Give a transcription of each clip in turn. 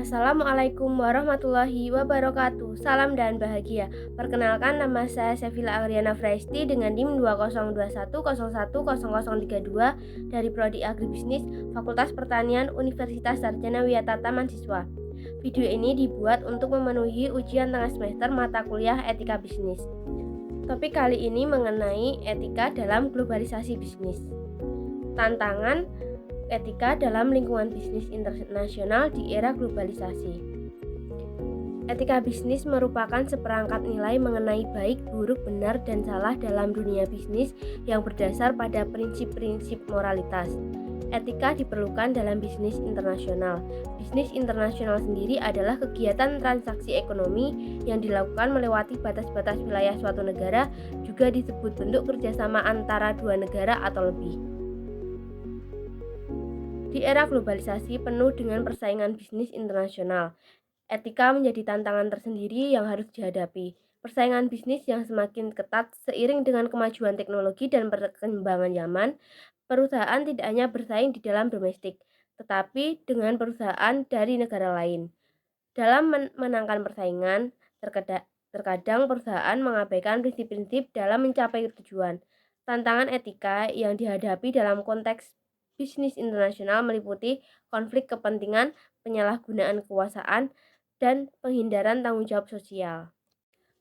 Assalamualaikum warahmatullahi wabarakatuh. Salam dan bahagia. Perkenalkan, nama saya Sevilla Agriana Fresti dengan NIM 2021010032 dari Prodi Agribisnis Fakultas Pertanian Universitas Sarjana Wiyatata Mahasiswa. Video ini dibuat untuk memenuhi ujian tengah semester mata kuliah Etika Bisnis. Topik kali ini mengenai etika dalam globalisasi bisnis. Tantangan etika dalam lingkungan bisnis internasional di era globalisasi. Etika bisnis merupakan seperangkat nilai mengenai baik, buruk, benar, dan salah dalam dunia bisnis yang berdasar pada prinsip-prinsip moralitas. Etika diperlukan dalam bisnis internasional. Bisnis internasional sendiri adalah kegiatan transaksi ekonomi yang dilakukan melewati batas-batas wilayah suatu negara, juga disebut bentuk kerjasama antara dua negara atau lebih. Di era globalisasi penuh dengan persaingan bisnis internasional, etika menjadi tantangan tersendiri yang harus dihadapi. Persaingan bisnis yang semakin ketat seiring dengan kemajuan teknologi dan perkembangan zaman, perusahaan tidak hanya bersaing di dalam domestik, tetapi dengan perusahaan dari negara lain. Dalam menangkan persaingan, terkadang perusahaan mengabaikan prinsip-prinsip dalam mencapai tujuan. Tantangan etika yang dihadapi dalam konteks bisnis internasional meliputi konflik kepentingan, penyalahgunaan kekuasaan, dan penghindaran tanggung jawab sosial.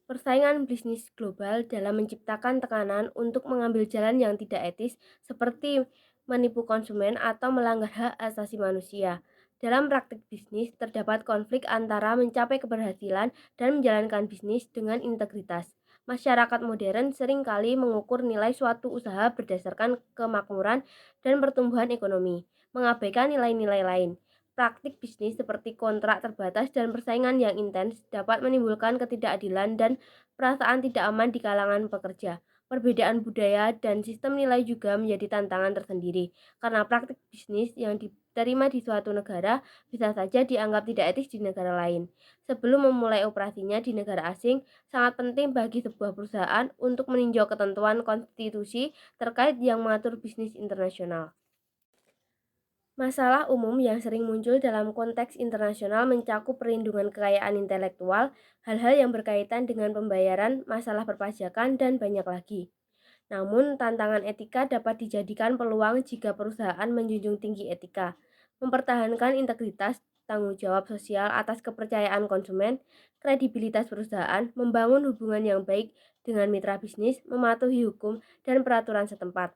Persaingan bisnis global dalam menciptakan tekanan untuk mengambil jalan yang tidak etis seperti menipu konsumen atau melanggar hak asasi manusia. Dalam praktik bisnis, terdapat konflik antara mencapai keberhasilan dan menjalankan bisnis dengan integritas. Masyarakat modern seringkali mengukur nilai suatu usaha berdasarkan kemakmuran dan pertumbuhan ekonomi, mengabaikan nilai-nilai lain. Praktik bisnis seperti kontrak terbatas dan persaingan yang intens dapat menimbulkan ketidakadilan dan perasaan tidak aman di kalangan pekerja. Perbedaan budaya dan sistem nilai juga menjadi tantangan tersendiri, karena praktik bisnis yang diterima di suatu negara bisa saja dianggap tidak etis di negara lain. Sebelum memulai operasinya di negara asing, sangat penting bagi sebuah perusahaan untuk meninjau ketentuan konstitusi terkait yang mengatur bisnis internasional. Masalah umum yang sering muncul dalam konteks internasional mencakup perlindungan kekayaan intelektual, hal-hal yang berkaitan dengan pembayaran, masalah perpajakan, dan banyak lagi. Namun, tantangan etika dapat dijadikan peluang jika perusahaan menjunjung tinggi etika, mempertahankan integritas, tanggung jawab sosial atas kepercayaan konsumen, kredibilitas perusahaan, membangun hubungan yang baik dengan mitra bisnis, mematuhi hukum dan peraturan setempat.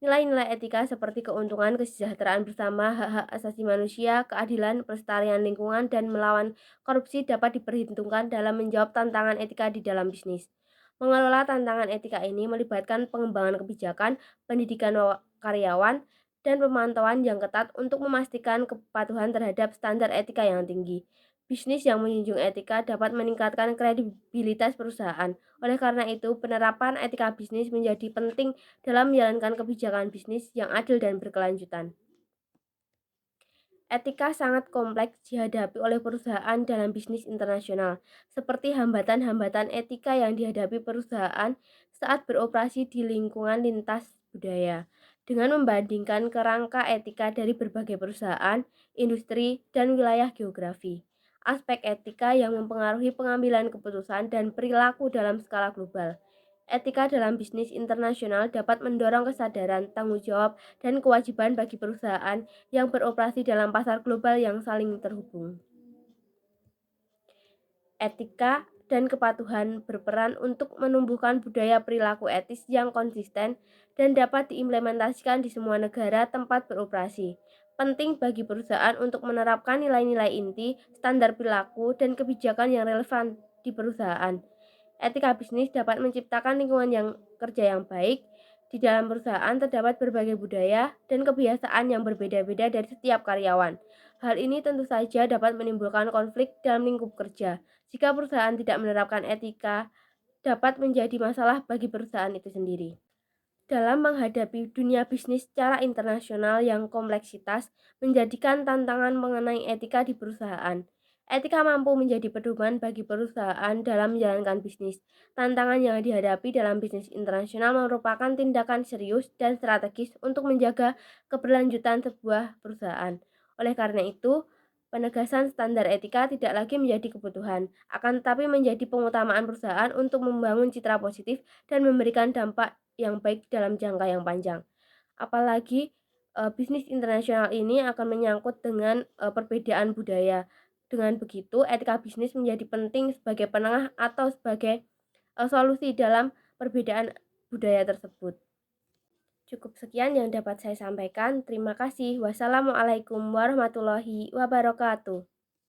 Nilai-nilai etika seperti keuntungan kesejahteraan bersama, hak-hak asasi manusia, keadilan, pelestarian lingkungan, dan melawan korupsi dapat diperhitungkan dalam menjawab tantangan etika di dalam bisnis. Mengelola tantangan etika ini melibatkan pengembangan kebijakan, pendidikan karyawan, dan pemantauan yang ketat untuk memastikan kepatuhan terhadap standar etika yang tinggi. Bisnis yang menjunjung etika dapat meningkatkan kredibilitas perusahaan. Oleh karena itu, penerapan etika bisnis menjadi penting dalam menjalankan kebijakan bisnis yang adil dan berkelanjutan. Etika sangat kompleks dihadapi oleh perusahaan dalam bisnis internasional, seperti hambatan-hambatan etika yang dihadapi perusahaan saat beroperasi di lingkungan lintas budaya. Dengan membandingkan kerangka etika dari berbagai perusahaan, industri, dan wilayah geografi. Aspek etika yang mempengaruhi pengambilan keputusan dan perilaku dalam skala global. Etika dalam bisnis internasional dapat mendorong kesadaran, tanggung jawab, dan kewajiban bagi perusahaan yang beroperasi dalam pasar global yang saling terhubung. Etika dan kepatuhan berperan untuk menumbuhkan budaya perilaku etis yang konsisten dan dapat diimplementasikan di semua negara tempat beroperasi. Penting bagi perusahaan untuk menerapkan nilai-nilai inti, standar perilaku, dan kebijakan yang relevan di perusahaan. Etika bisnis dapat menciptakan lingkungan yang kerja yang baik. Di dalam perusahaan terdapat berbagai budaya dan kebiasaan yang berbeda-beda dari setiap karyawan. Hal ini tentu saja dapat menimbulkan konflik dalam lingkup kerja. Jika perusahaan tidak menerapkan etika, dapat menjadi masalah bagi perusahaan itu sendiri. Dalam menghadapi dunia bisnis secara internasional yang kompleksitas menjadikan tantangan mengenai etika di perusahaan. Etika mampu menjadi pedoman bagi perusahaan dalam menjalankan bisnis. Tantangan yang dihadapi dalam bisnis internasional merupakan tindakan serius dan strategis untuk menjaga keberlanjutan sebuah perusahaan. Oleh karena itu, Penegasan standar etika tidak lagi menjadi kebutuhan, akan tetapi menjadi pengutamaan perusahaan untuk membangun citra positif dan memberikan dampak yang baik dalam jangka yang panjang. Apalagi, bisnis internasional ini akan menyangkut dengan, perbedaan budaya. Dengan begitu, etika bisnis menjadi penting sebagai penengah atau sebagai, solusi dalam perbedaan budaya tersebut. Cukup sekian yang dapat saya sampaikan. Terima kasih. Wassalamualaikum warahmatullahi wabarakatuh.